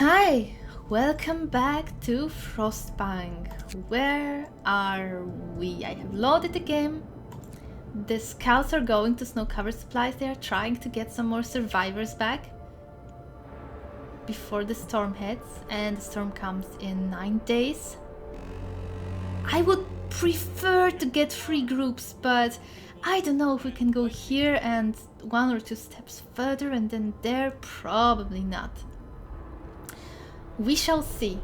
Hi, welcome back to Frostpunk. Where are we? I have loaded the game. The scouts are going to snow-covered supplies. They are trying to get some more survivors back before the storm hits, and the storm comes in 9 days. I would prefer to get 3 groups, but I don't know if we can go here and 1 or 2 steps further and then there. Probably not. We shall see.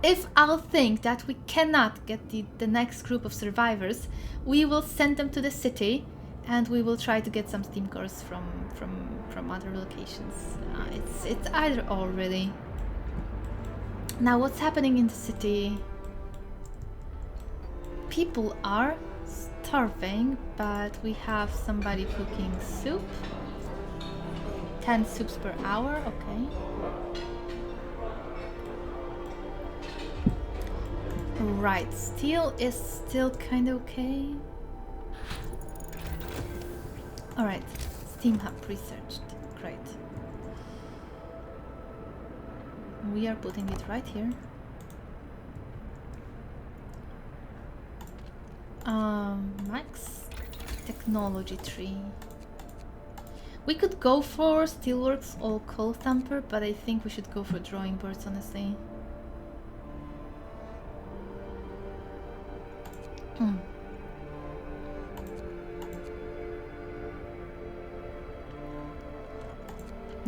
If I'll think that we cannot get the next group of survivors, we will send them to the city and we will try to get some steam cores from other locations. It's either or, really. Now, what's happening in the city? People are starving, but we have somebody cooking soup. 10 soups per hour, okay. Right, steel is still kind of okay. Alright, Steam Hub researched. Great. We are putting it right here. Max technology tree. We could go for Steelworks or Coal Thumper, but I think we should go for Drawing Boards, honestly.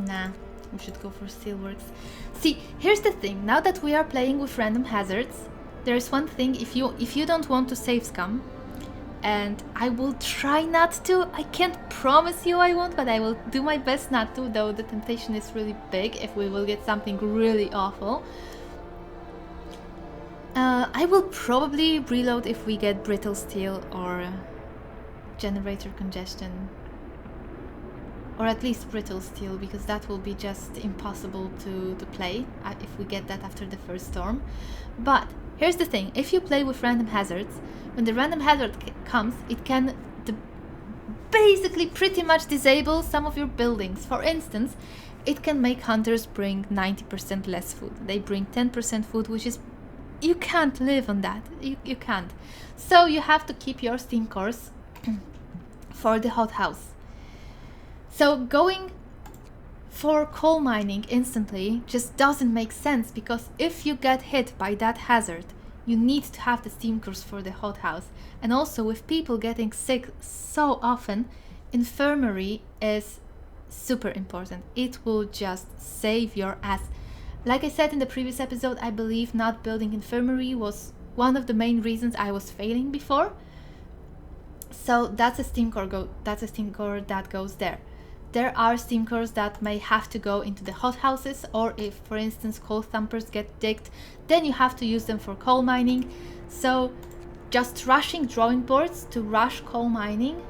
Nah, we should go for Steelworks. See, here's the thing. Now that we are playing with random hazards, there is one thing. If you don't want to save scum, and I will try not to. I can't promise you I won't, but I will do my best not to. Though the temptation is really big if we will get something really awful. I will probably reload if we get brittle steel or generator congestion. Or at least brittle steel, because that will be just impossible to play if we get that after the first storm. But here's the thing, if you play with random hazards, when the random hazard comes, it can basically pretty much disable some of your buildings. For instance, it can make hunters bring 90% less food. They bring 10% food, which is... you can't live on that. You can't. So you have to keep your steam cores for the hothouse. So going for coal mining instantly just doesn't make sense, because if you get hit by that hazard, you need to have the steam cores for the hothouse. And also, with people getting sick so often, infirmary is super important. It will just save your ass. Like I said in the previous episode, I believe not building infirmary was one of the main reasons I was failing before. So that's a steam core that goes there. There are steam cores that may have to go into the hothouses, or if, for instance, coal thumpers get digged, then you have to use them for coal mining. So just rushing drawing boards to rush coal mining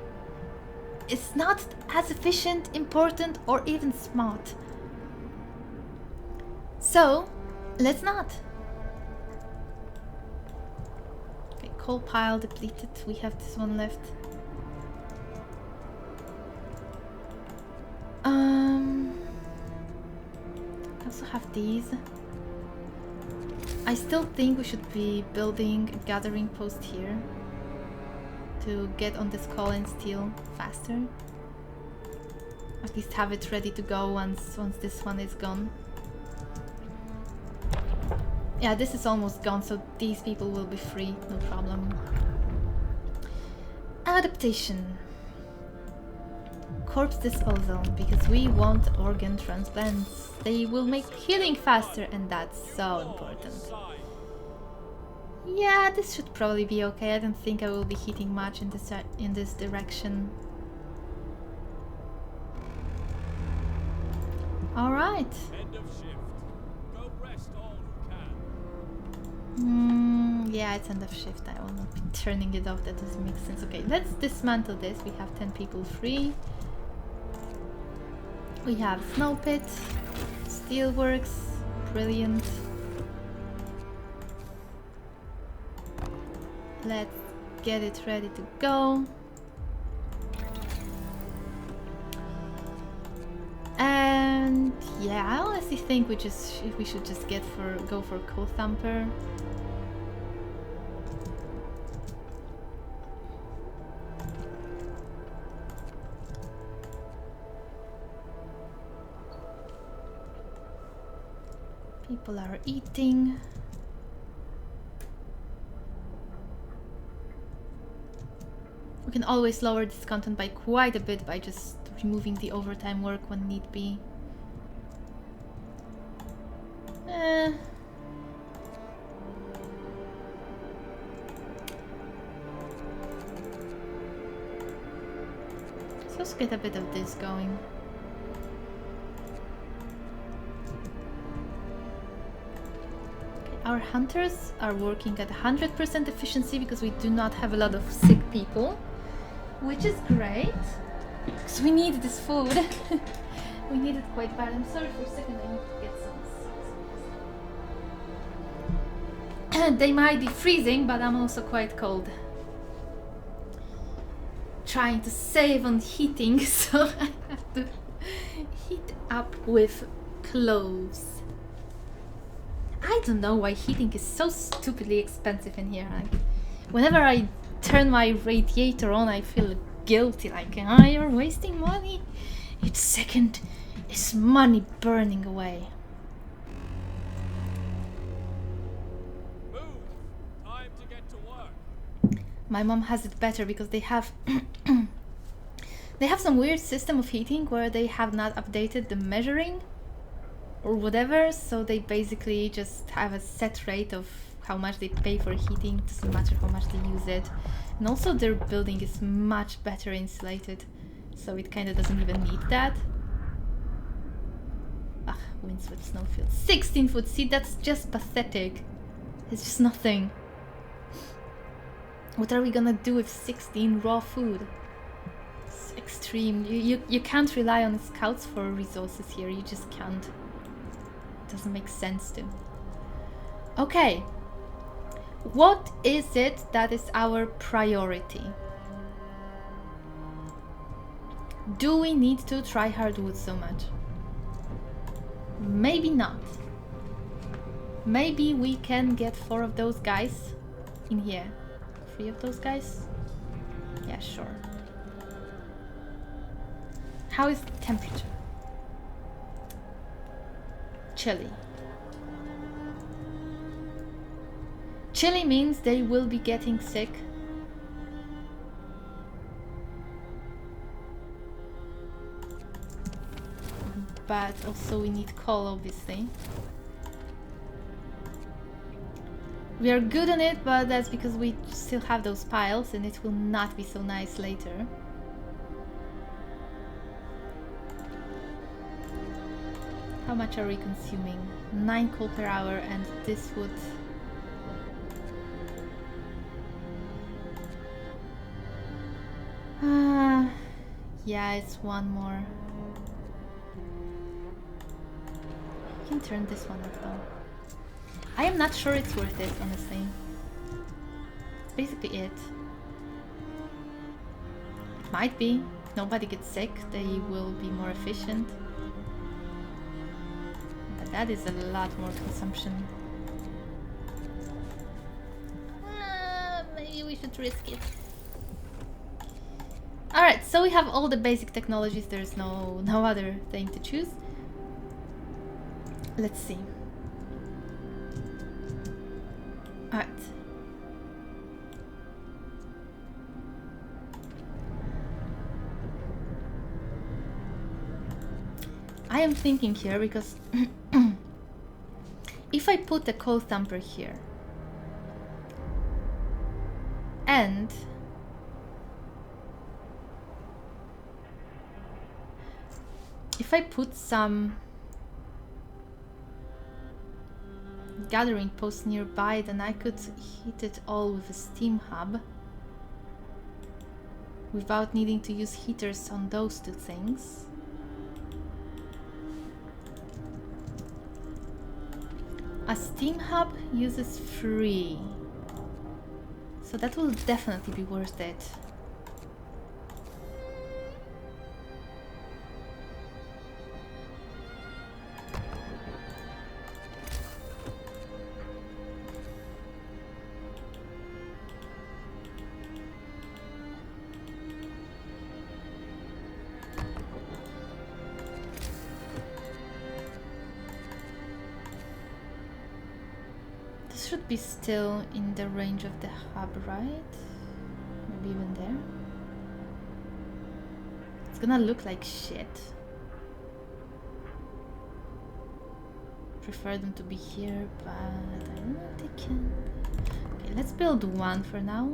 is not as efficient, important, or even smart. So let's not. Okay, coal pile depleted. We have this one left. I also have these. I still think we should be building a gathering post here to get on this coal and steel faster. At least have it ready to go once this one is gone. Yeah, this is almost gone, so these people will be free, no problem. Adaptation. Corpse disposal, because we want organ transplants. They will make healing faster, and that's so important. Yeah, this should probably be okay. I don't think I will be hitting much in this direction. All right. Yeah, it's end of shift. I will not be turning it off. That doesn't make sense. Okay, let's dismantle this. We have 10 people free. We have snow pit, steelworks, brilliant. Let's get it ready to go. And Yeah, I honestly think we should just go for Cold Thumper. People are eating. We can always lower this content by quite a bit by just removing the overtime work when need be. So let's get a bit of this going. Our hunters are working at 100% efficiency because we do not have a lot of sick people, which is great, because we need this food. We need it quite bad. I'm sorry for a second, I need to get some. They might be freezing, but I'm also quite cold. Trying to save on heating, so I have to heat up with clothes. I don't know why heating is so stupidly expensive in here. Like, whenever I turn my radiator on, I feel guilty, like, oh, you're wasting money. Each second is money burning away. Move. Time to get to work. My mom has it better because they have they have some weird system of heating where they have not updated the measuring or whatever, so they basically just have a set rate of how much they pay for heating. It doesn't matter how much they use it. And also their building is much better insulated, so it kind of doesn't even need that. Ah, windswept snowfield. 16 foot, see, that's just pathetic. It's just nothing. What are we gonna do with 16 raw food? It's extreme. You can't rely on scouts for resources here, you just can't. Doesn't make sense to. Okay, what is it that is our priority? Do we need to try hardwood so much? Maybe not. Maybe we can get 4 of those guys in here. 3 of those guys? Yeah, sure. How is the temperature? Chilly. Chilly means they will be getting sick. But also we need coal, obviously. We are good on it, but that's because we still have those piles and it will not be so nice later. How much are we consuming? 9 coal per hour, and this would... yeah, it's 1 more. You can turn this one off though. I am not sure it's worth it, honestly. That's basically it. It might be. If nobody gets sick, they will be more efficient. That is a lot more consumption. Maybe we should risk it. Alright, so we have all the basic technologies. There's no other thing to choose. Let's see. Alright. I am thinking here because if I put the coal thumper here and if I put some gathering posts nearby, then I could heat it all with a steam hub without needing to use heaters on those 2 things. A steam hub uses 3, so that will definitely be worth it. This should be still in the range of the hub, right? Maybe even there. It's gonna look like shit. Prefer them to be here, but I don't know if they can. Okay, let's build one for now.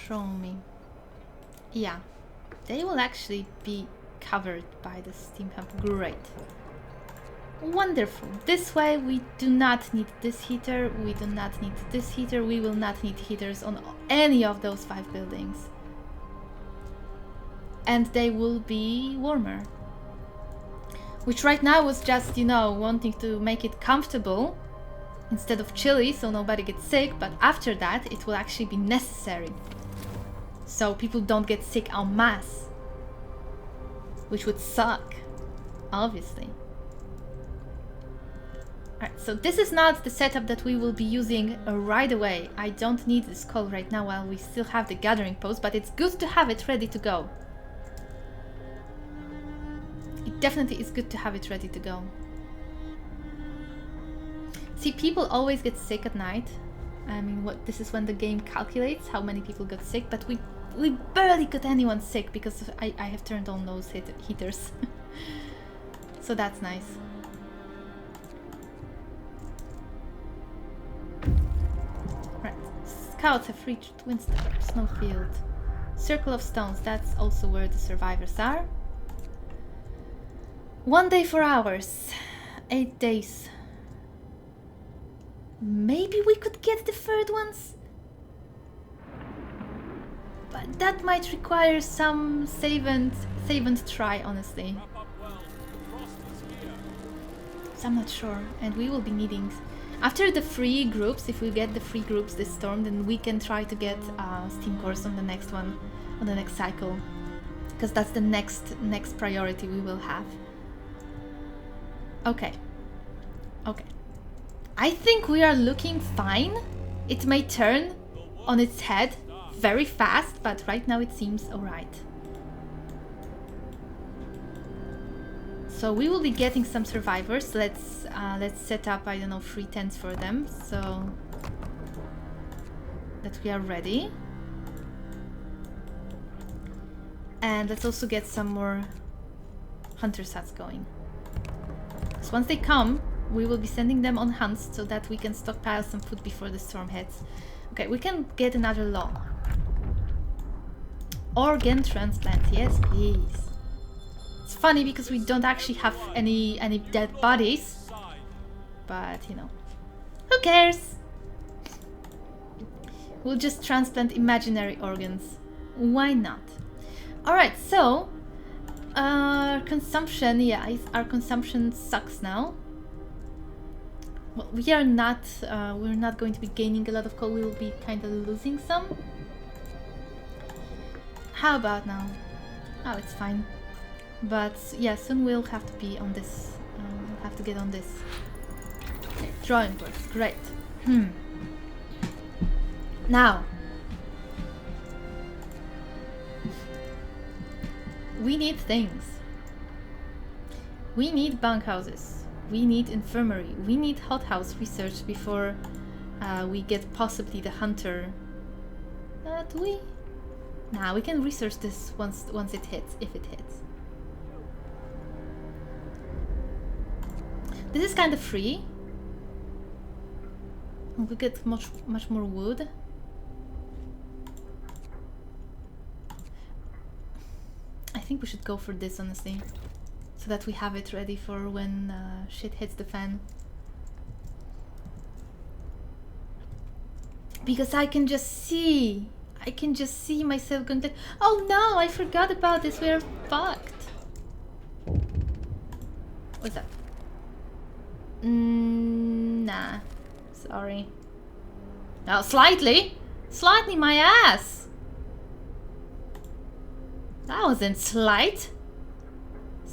Show me. Yeah, they will actually be covered by the steam pump. Great. Wonderful. This way we do not need this heater, we do not need this heater, we will not need heaters on any of those 5 buildings. And they will be warmer. Which right now was just, you know, wanting to make it comfortable instead of chilly so nobody gets sick, but after that it will actually be necessary. So people don't get sick en masse. Which would suck, obviously. Alright, so this is not the setup that we will be using right away. I don't need this call right now while we still have the gathering post, but it's good to have it ready to go. It definitely is good to have it ready to go. See, people always get sick at night. I mean, this is when the game calculates how many people got sick, but we barely got anyone sick because I have turned on those heaters. So that's nice. Right. Scouts have reached Windstar, Snowfield. Circle of Stones, that's also where the survivors are. 1 day 4 hours. 8 days. Maybe we could get the third ones? But that might require some save and try, honestly. So I'm not sure, and we will be needing... After the free groups, if we get the free groups this storm, then we can try to get Steam cores on the next one, on the next cycle. Because that's the next priority we will have. Okay. Okay. I think we are looking fine. It may turn on its head very fast, but right now it seems alright. So we will be getting some survivors. Let's set up, I don't know, 3 tents for them, so that we are ready. And let's also get some more hunter sets going. So once they come, we will be sending them on hunts so that we can stockpile some food before the storm hits. Okay, we can get another law. Organ transplant, yes please. It's funny because we don't actually have any dead bodies, but you know, who cares? We'll just transplant imaginary organs. Why not? Alright, so our consumption, yeah, our consumption sucks now. Well, we're not going to be gaining a lot of coal, we will be kind of losing some. How about now? Oh, it's fine. But yeah, soon we'll have to be on this. We'll have to get on this. Okay, drawing boards, great. Now, we need things. We need bunkhouses. We need infirmary. We need hothouse research before we get possibly the hunter. Do we? Nah, we can research this once it hits, if it hits. This is kind of free. We get much more wood. I think we should go for this, honestly, so that we have it ready for when shit hits the fan. Because I can just see myself going like, oh no, I forgot about this, we're fucked. What's that? Nah, sorry. No, slightly my ass. That wasn't slight.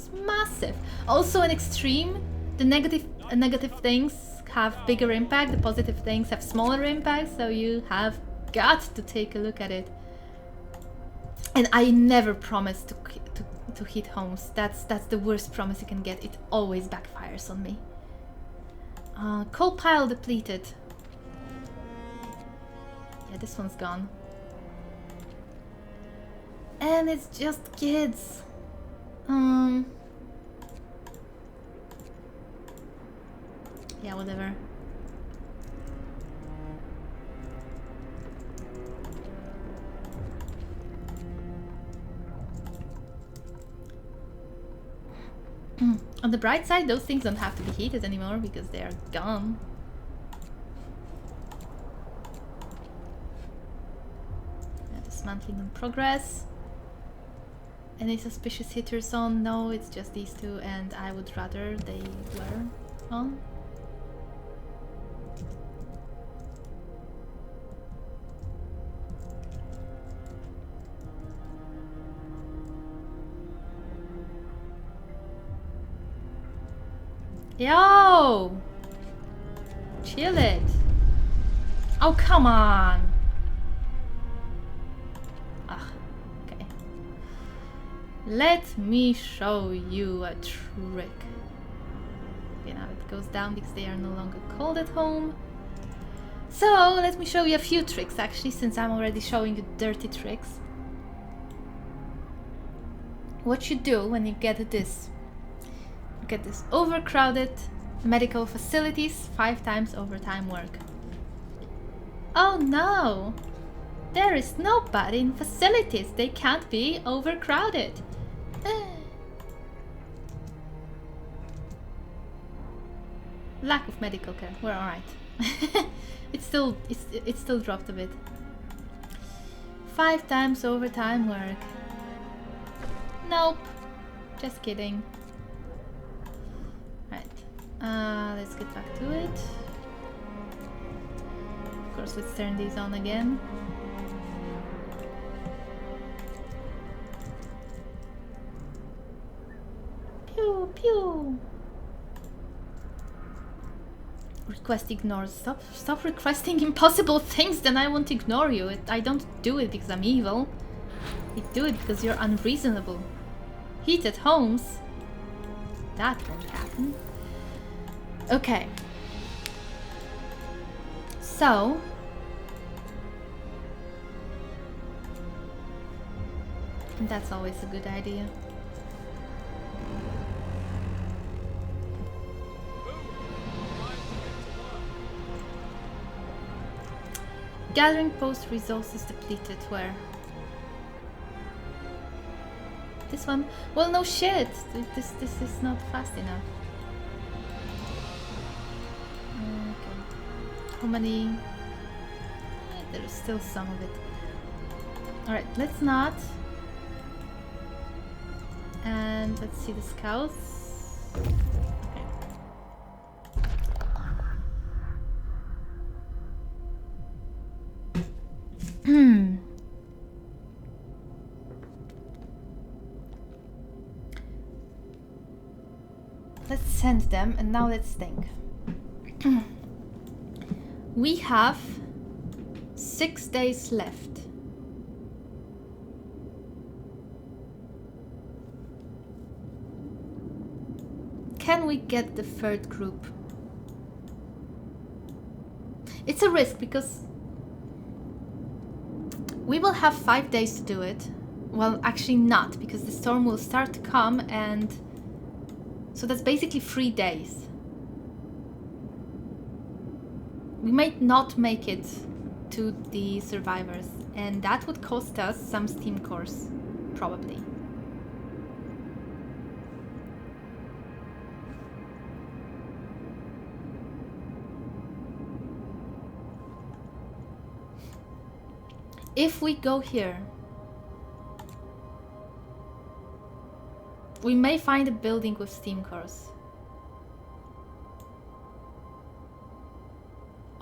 It's massive. Also an extreme, the negative things have bigger impact, the positive things have smaller impact, so you have got to take a look at it. And I never promise to hit homes. That's the worst promise you can get. It always backfires on me. Coal pile depleted. Yeah, this one's gone. And it's just kids. Yeah, whatever. On the bright side, those things don't have to be heated anymore because they're gone. Yeah, dismantling in progress. Any suspicious hitters on? No, it's just these two, and I would rather they were on. Yo! Chill it. Oh, come on. Ah, okay. Let me show you a trick. Okay, now it goes down because they are no longer cold at home. So, let me show you a few tricks actually, since I'm already showing you dirty tricks. What you do when you get this. Get this overcrowded medical facilities, 5 times overtime work. Oh no! There is nobody in facilities. They can't be overcrowded. Lack of medical care. We're alright. It's still dropped a bit. 5 times overtime work. Nope. Just kidding. Let's get back to it. Of course, let's turn these on again. Pew pew. Request ignored. Stop requesting impossible things, then I won't ignore you. I don't do it because I'm evil. I do it because you're unreasonable. Heated homes. That won't happen. Okay. So. That's always a good idea. Gathering post resources depleted. Where? This one? Well, no shit. This is not fast enough. How many? There's still some of it. Alright, let's not. And let's see the scouts. Okay. Let's send them, and now let's think. We have 6 days left. Can we get the third group? It's a risk because we will have 5 days to do it. Well, actually not, because the storm will start to come, and so that's basically 3 days. We might not make it to the survivors, and that would cost us some steam cores, probably. If we go here, we may find a building with steam cores.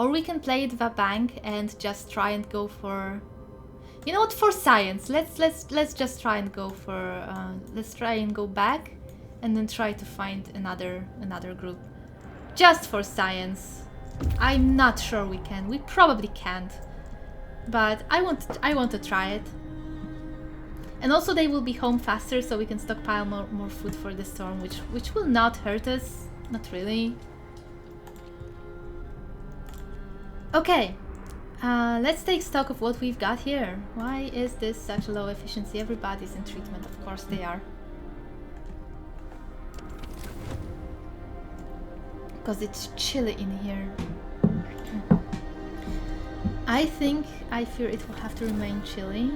Or we can play it va-bank and just try and go for... You know what, for science, let's just try and go for... let's try and go back and then try to find another group. Just for science. I'm not sure we can. We probably can't. But I want to try it. And also they will be home faster, so we can stockpile more food for the storm, which will not hurt us. Not really. Okay. Let's take stock of what we've got here. Why is this such low efficiency? Everybody's in treatment, of course they are. Because it's chilly in here. I fear it will have to remain chilly.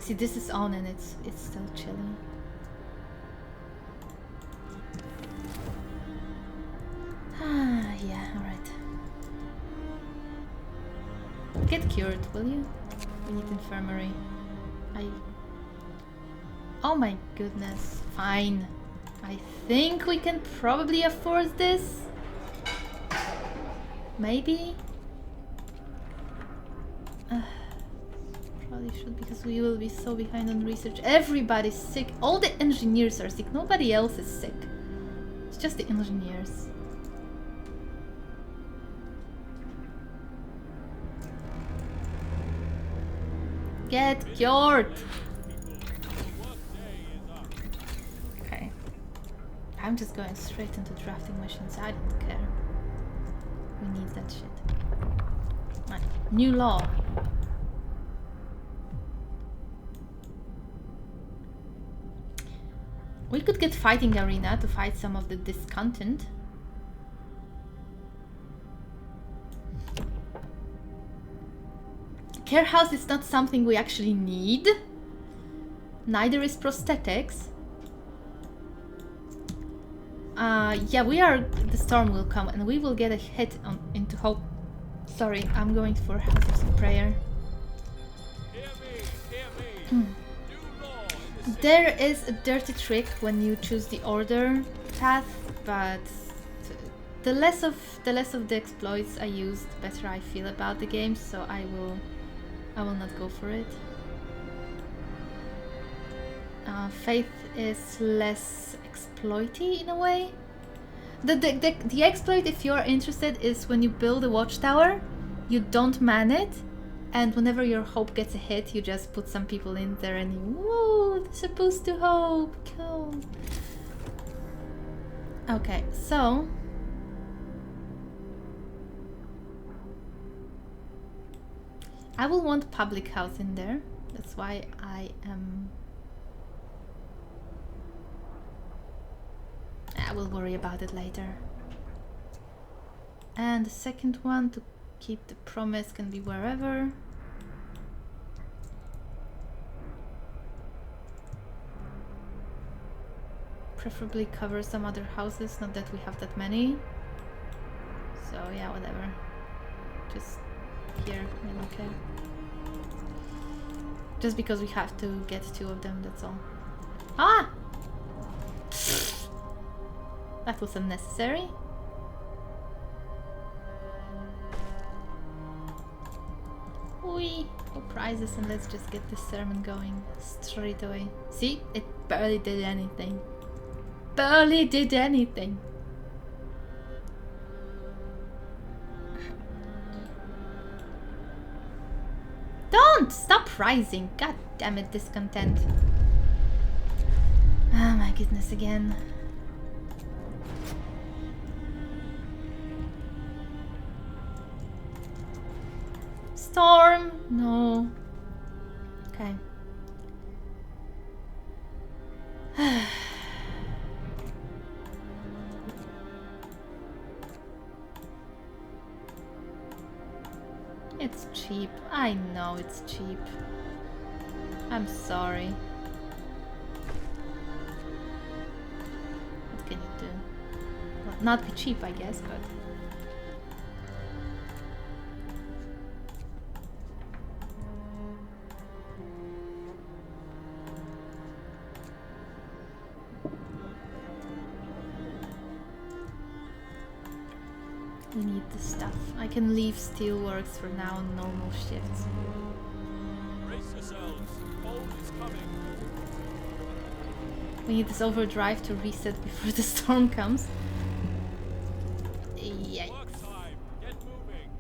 See, this is on and it's still chilly. Ah, yeah, alright. Get cured, will you? We need infirmary. Oh my goodness. Fine. I think we can probably afford this. Maybe? Probably should, because we will be so behind on research. Everybody's sick. All the engineers are sick. Nobody else is sick. It's just the engineers. Get cured! Okay. I'm just going straight into drafting machines. I don't care. We need that shit. Right. New law. We could get fighting arena to fight some of the discontent. Care house is not something we actually need. Neither is prosthetics. Yeah, the storm will come and we will get a hit into hope. Sorry, I'm going for houses of prayer. Hear me. There is a dirty trick when you choose the order path, but the less of the exploits I use, the better I feel about the game, so I will not go for it. Faith is less exploity in a way. The exploit, if you're interested, is when you build a watchtower, you don't man it, and whenever your hope gets a hit, you just put some people in there and you, whoa, they're supposed to hope, cool. Okay, so I will want public house in there. That's why I will worry about it later. And the second one, to keep the promise, can be wherever. Preferably cover some other houses, not that we have that many. So yeah, whatever. Just here, I don't care. Just because we have to get 2 of them, that's all. Ah! That was unnecessary. Whee! For prizes, and let's just get this sermon going straight away. See? It barely did anything. Barely did anything. Don't! Stop rising! God damn it, discontent. Oh my goodness, again. Storm! No. Okay. It's cheap. I know it's cheap. I'm sorry. What can you do? Well, not be cheap, I guess, but... We need the stuff. I can leave steelworks for now on normal shifts. Brace yourselves. Cold is coming. We need this overdrive to reset before the storm comes. Yikes. Work time. Get moving.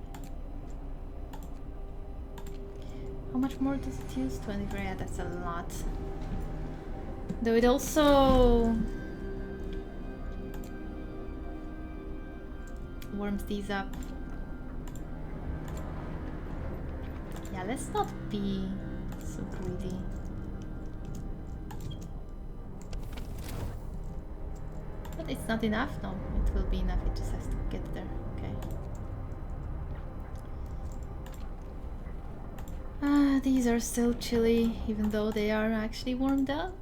How much more does it use? 23. Yeah, that's a lot. Though it also warms these up. Yeah, let's not be so greedy. But it's not enough? No, it will be enough. It just has to get there. Okay. Ah, these are still chilly, even though they are actually warmed up.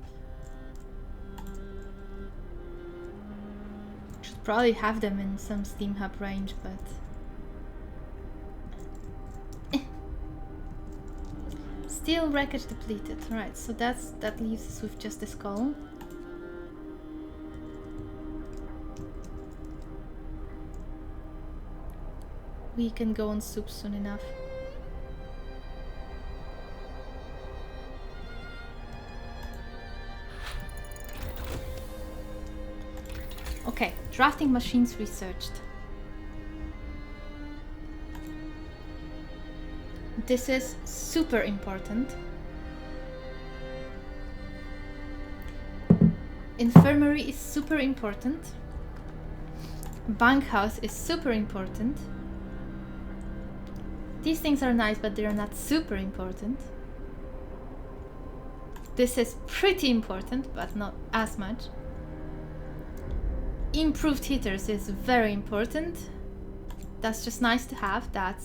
Should probably have them in some Steam Hub range, but steel wreckage depleted. Right, so that leaves us with just the skull. We can go on soup soon enough. Okay, drafting machines researched. This is super important. Infirmary is super important. Bunkhouse is super important. These things are nice, but they're not super important. This is pretty important, but not as much. Improved heaters is very important. That's just nice to have. That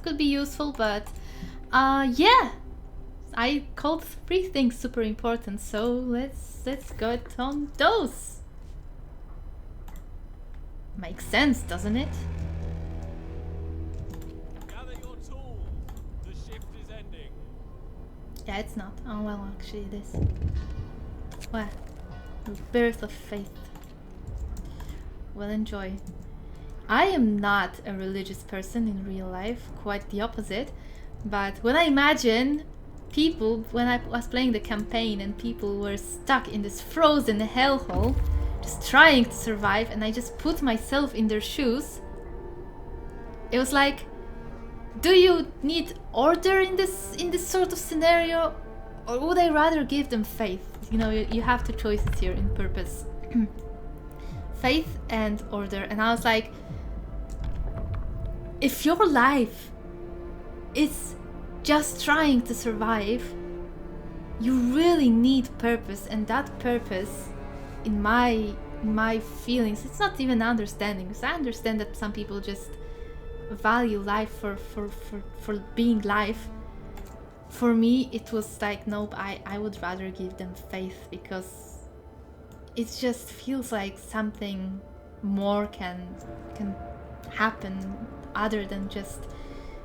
could be useful, but yeah, I called 3 things super important, so let's go on those. Makes sense, doesn't it? Gather your tools. The shift is ending. Yeah, it's not. Oh well, actually it is. Well, the birth of faith. Well, enjoy. I am not a religious person in real life, quite the opposite. But when I imagine people, when I was playing the campaign and people were stuck in this frozen hellhole, just trying to survive, and I just put myself in their shoes, it was like, do you need order in this sort of scenario, or would I rather give them faith? You know, you have 2 choices here in purpose. Faith and order. And I was like, if your life is just trying to survive, you really need purpose, and that purpose, in my feelings, it's not even understanding, because I understand that some people just value life for being life. For me, it was like, nope, I would rather give them faith, because it just feels like something more can happen other than just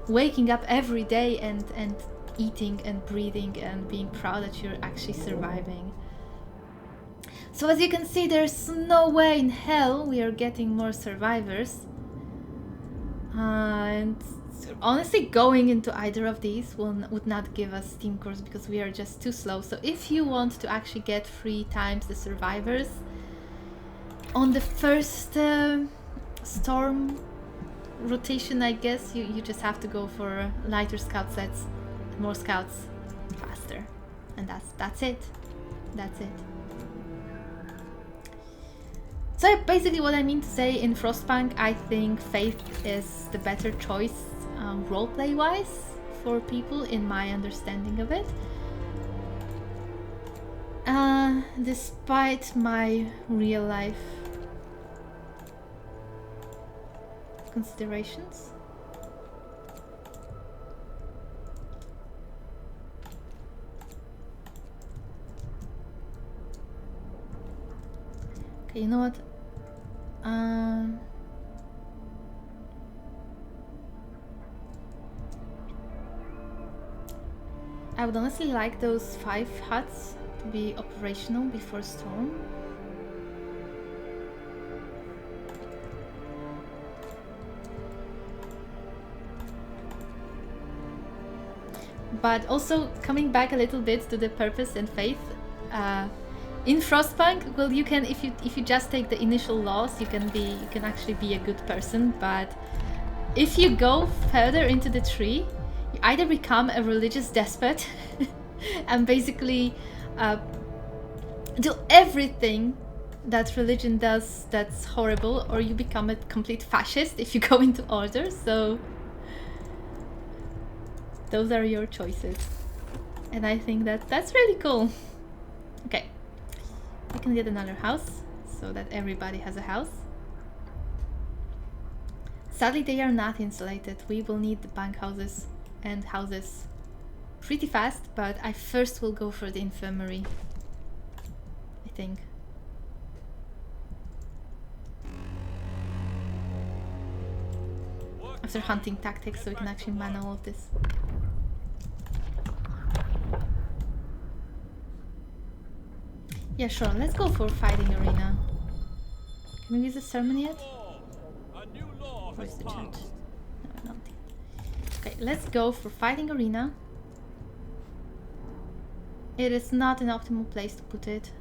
waking up every day and eating and breathing and being proud that you're actually surviving. So as you can see, there's no way in hell we are getting more survivors. And honestly, going into either of these would not give us Steam cores, because we are just too slow. So if you want to actually get 3 times the survivors on the first storm rotation, I guess you just have to go for lighter scout sets, more scouts, faster, and that's it. That's it. So basically what I mean to say, in Frostpunk, I think Faith is the better choice roleplay wise for people, in my understanding of it. Despite my real life considerations. Okay, you know what? I would honestly like those 5 huts to be operational before storm. But also coming back a little bit to the purpose and faith, in Frostpunk, well, you can, if you just take the initial laws, you can actually be a good person. But if you go further into the tree, you either become a religious despot and basically do everything that religion does that's horrible, or you become a complete fascist if you go into order. So those are your choices, and I think that that's really cool. Okay, we can get another house so that everybody has a house. Sadly, they are not insulated. We will need the bank houses and houses pretty fast, but I first will go for the infirmary, I think. After hunting tactics, so we can actually man all of this. Yeah, sure, let's go for fighting arena. Can we use the sermon yet? Where's the church? No, not yet. Okay, let's go for fighting arena. It is not an optimal place to put it.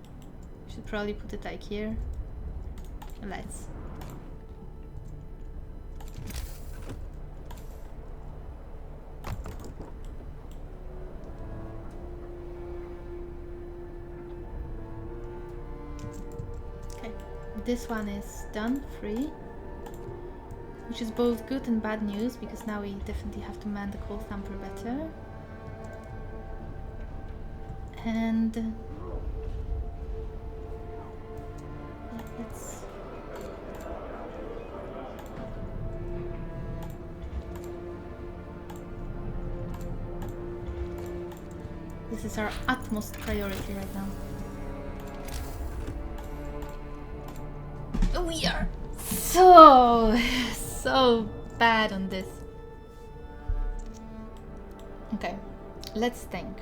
Should probably put it like here. Let's. Okay, this one is done, free. Which is both good and bad news, because now we definitely have to man the coal thumper better. And yeah, let's this is our utmost priority right now. We are so bad on this. Okay, let's think.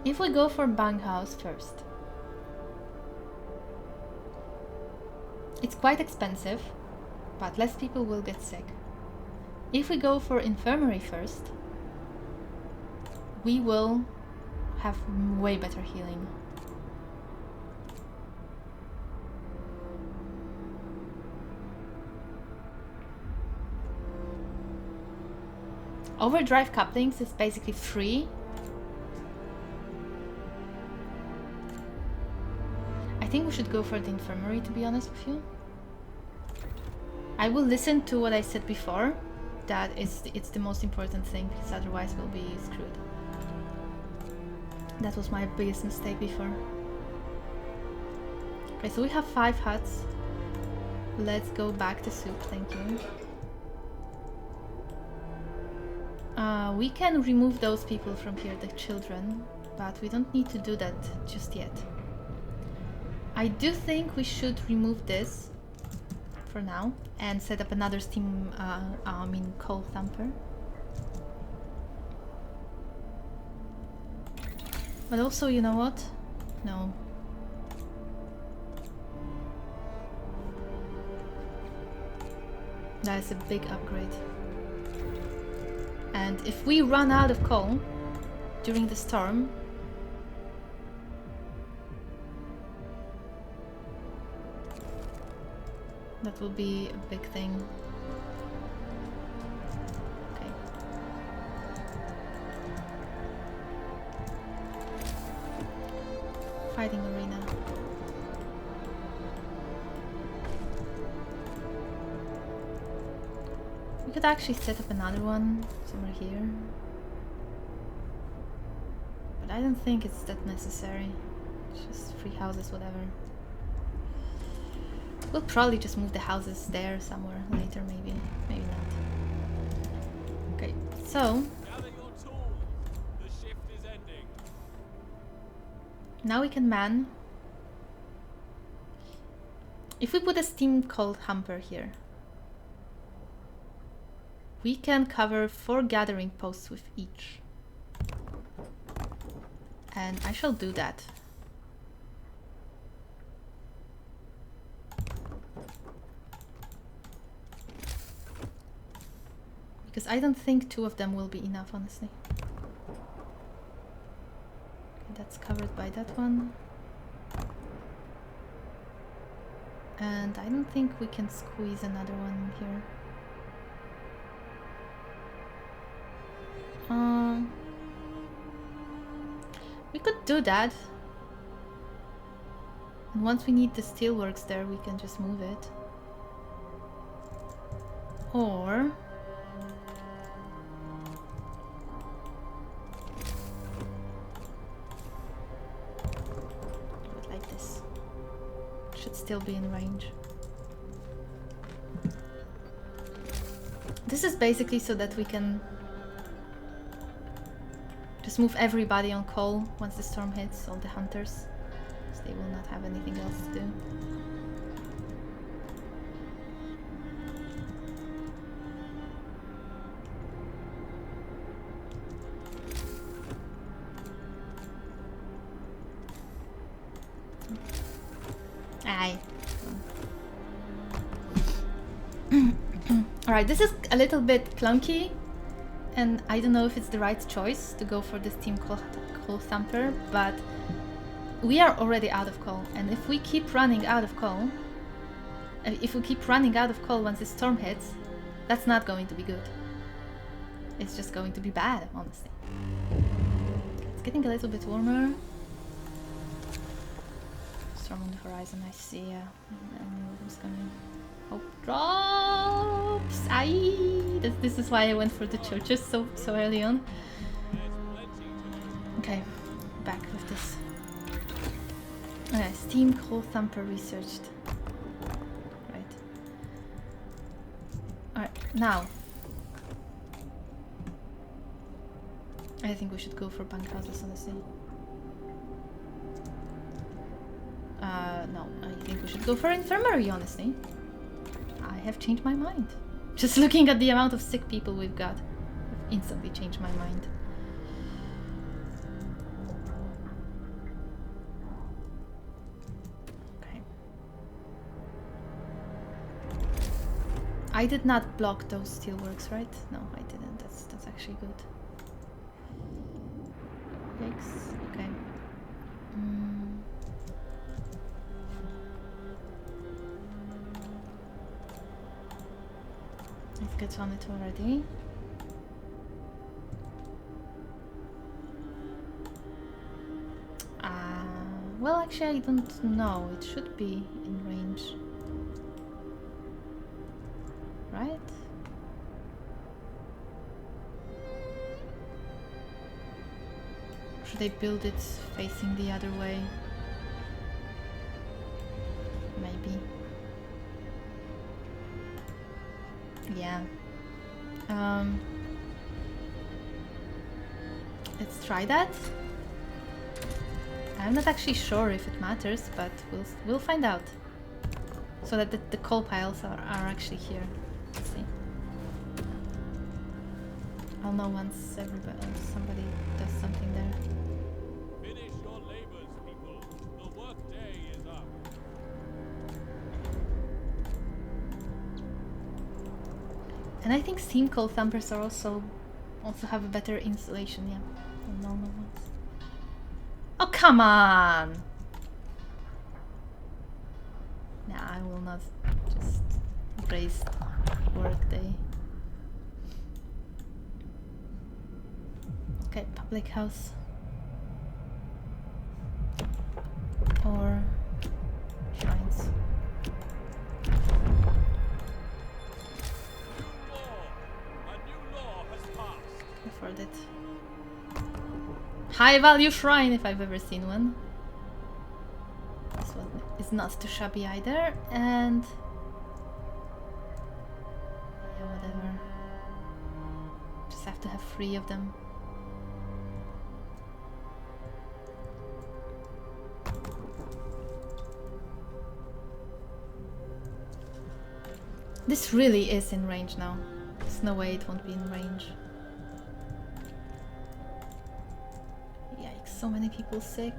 If we go for bunkhouse first, it's quite expensive, but less people will get sick. If we go for infirmary first, we will have way better healing. Overdrive couplings is basically free. I think we should go for the infirmary, to be honest with you. I will listen to what I said before, that it's the most important thing, because otherwise we'll be screwed. That was my biggest mistake before. Okay, so we have 5 huts. Let's go back to soup, thank you. We can remove those people from here, the children, but we don't need to do that just yet. I do think we should remove this for now and set up another steam, coal thumper. But also, you know what? No. That is a big upgrade. And if we run out of coal during the storm, that will be a big thing. Okay. Fighting arena. We could actually set up another one somewhere here. But I don't think it's that necessary. It's just free houses, whatever. We'll probably just move the houses there somewhere later, maybe. Maybe not. Okay, so Gather your tools. The shift is ending. now we can man. If we put a steam coal hamper here, we can cover 4 gathering posts with each. And I shall do that. Because I don't think 2 of them will be enough, honestly. Okay, that's covered by that one. And I don't think we can squeeze another one here. We could do that. And once we need the steelworks there, we can just move it. Or... do it like this. Should still be in range. This is basically so that we can just move everybody on call once the storm hits, all the hunters. So they will not have anything else to do. Aye. Alright, this is a little bit clunky, and I don't know if it's the right choice to go for this team coal thumper, but we are already out of coal, and if we keep running out of coal, once the storm hits, that's not going to be good. It's just going to be bad, honestly. It's getting a little bit warmer. Storm on the horizon, I see. I knew it was coming. Hope drops. Aye. This is why I went for the churches so early on. Okay, back with this. Okay, Steam Coal Thumper researched. Right. Alright, now. I think we should go for bunkhouses, honestly. No, I think we should go for infirmary, honestly. I have changed my mind. Just looking at the amount of sick people we've got, I've instantly changed my mind. Okay. I did not block those steelworks, right? No, I didn't. That's actually good. Yikes. Okay. Let's get on it already. Well, actually, I don't know. It should be in range. Right? Should I build it facing the other way? Maybe. Yeah. Let's try that. I'm not actually sure if it matters, but we'll find out. So that the coal piles are actually here. Let's see. I'll know once somebody does something there. Finish your labors, people. The work day is up. And I think steam coal thumpers are also have a better insulation, yeah, than normal ones. Oh, come on! Nah, I will not just waste work day. Okay, public house. Or shrines. Afford it. High value shrine if I've ever seen one. This one is not too shabby either, and yeah, whatever. Just have to have 3 of them. This really is in range now. There's no way it won't be in range. Yikes, so many people sick.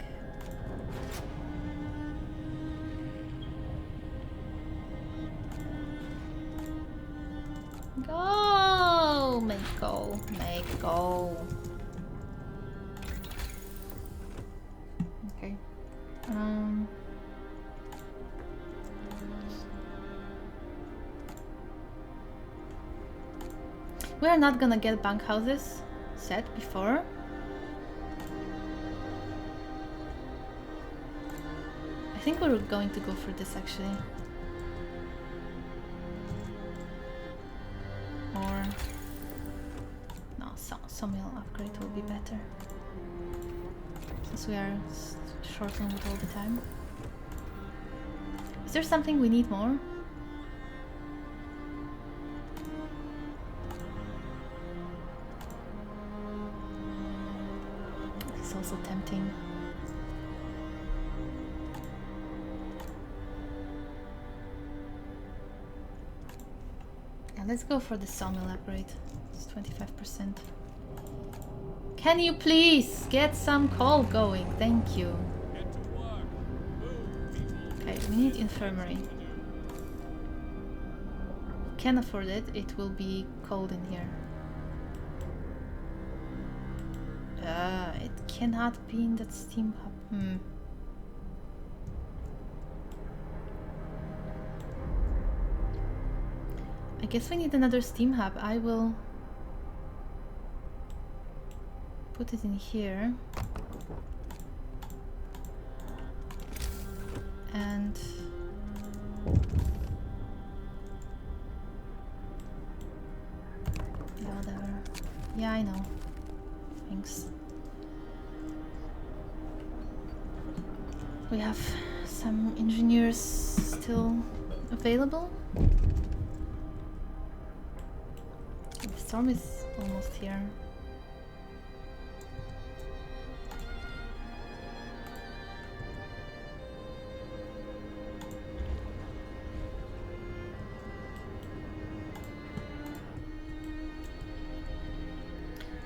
Go! coal, make coal, make coal. Okay. We are not gonna get bunkhouses set before. I think we're going to go for this actually. Or no, sawmill upgrade will be better. Since we are short on wood all the time. Is there something we need more? It's also tempting. Yeah, let's go for the sawmill upgrade. It's 25%. Can you please get some coal going? Thank you. Get to work. Move, people. Okay, we need infirmary. Can afford it. It will be cold in here. It cannot be in that steam hub. I guess we need another steam hub. I will put it in here. And yeah, whatever. Yeah, I know. Thanks. We have some engineers still available. The storm is almost here.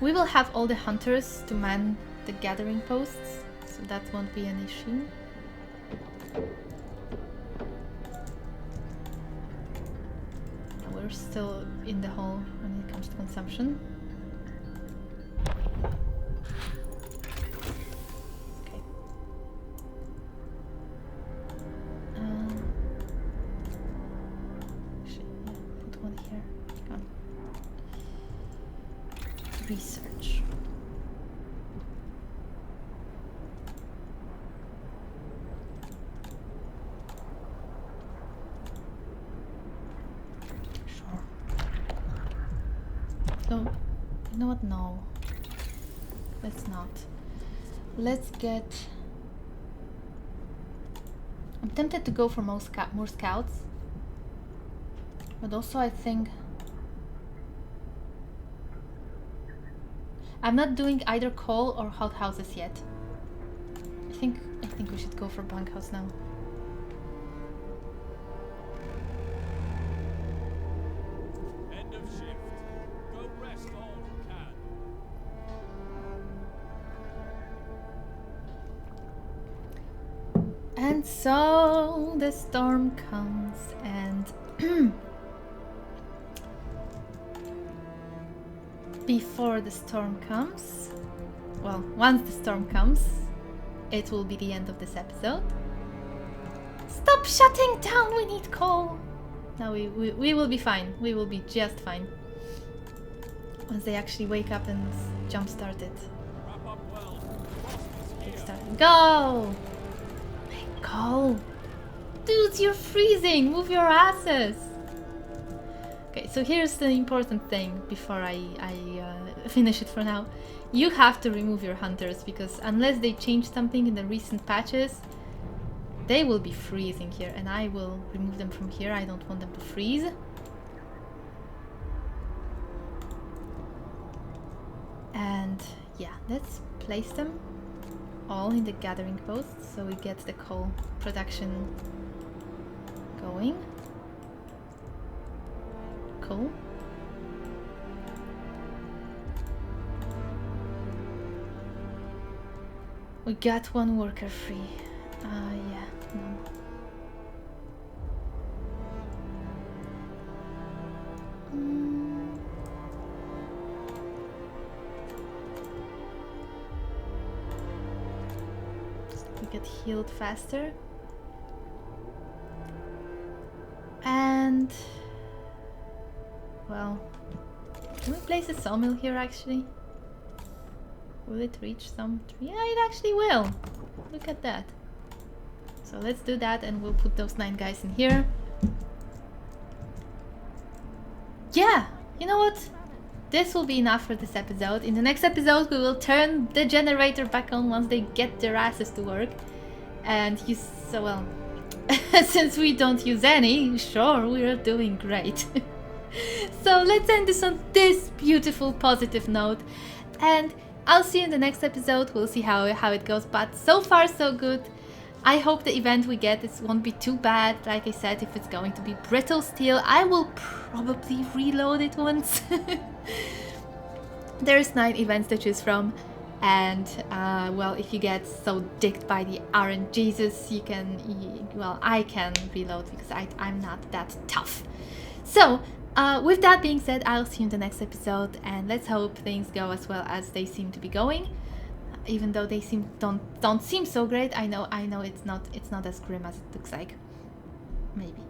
We will have all the hunters to man the gathering posts, so that won't be an issue. We're still in the hole when it comes to consumption. Okay. Actually, yeah, put one here. Come on. Research. So, you know what? No. Let's not. Let's get... I'm tempted to go for more scouts. But also I think... I'm not doing either coal or hothouses yet. I think we should go for bunkhouse now. End of shift. Go rest all you can. And so the storm comes and before the storm comes, well, once the storm comes, it will be the end of this episode. Stop shutting down, we need coal! Now we will be fine, we will be just fine. Once they actually wake up and jumpstart it. Wrap up well. Frost is here. Kickstart. Go! Go! Dudes, you're freezing! Move your asses! Okay, so here's the important thing before I finish it for now. You have to remove your hunters, because unless they change something in the recent patches, they will be freezing here, and I will remove them from here. I don't want them to freeze. And yeah, let's place them all in the gathering posts so we get the coal production going. Cool. We got one worker free. Yeah, no. we get healed faster. And well, can we place a sawmill here actually? Will it reach some tree? Yeah, it actually will. Look at that. So let's do that and we'll put those 9 guys in here. Yeah, you know what? This will be enough for this episode. In the next episode we will turn the generator back on once they get their asses to work. And use, so well, since we don't use any, sure, we are doing great. So let's end this on this beautiful positive note. And I'll see you in the next episode. We'll see how it goes. But so far so good. I hope the event we get won't be too bad. Like I said, if it's going to be brittle steel, I will probably reload it once. There's 9 events to choose from. And well, if you get so dicked by the RNGesus, you can, well, I can reload because I'm not that tough. So with that being said, I'll see you in the next episode, and let's hope things go as well as they seem to be going. Even though they don't seem so great, I know it's not as grim as it looks like. Maybe.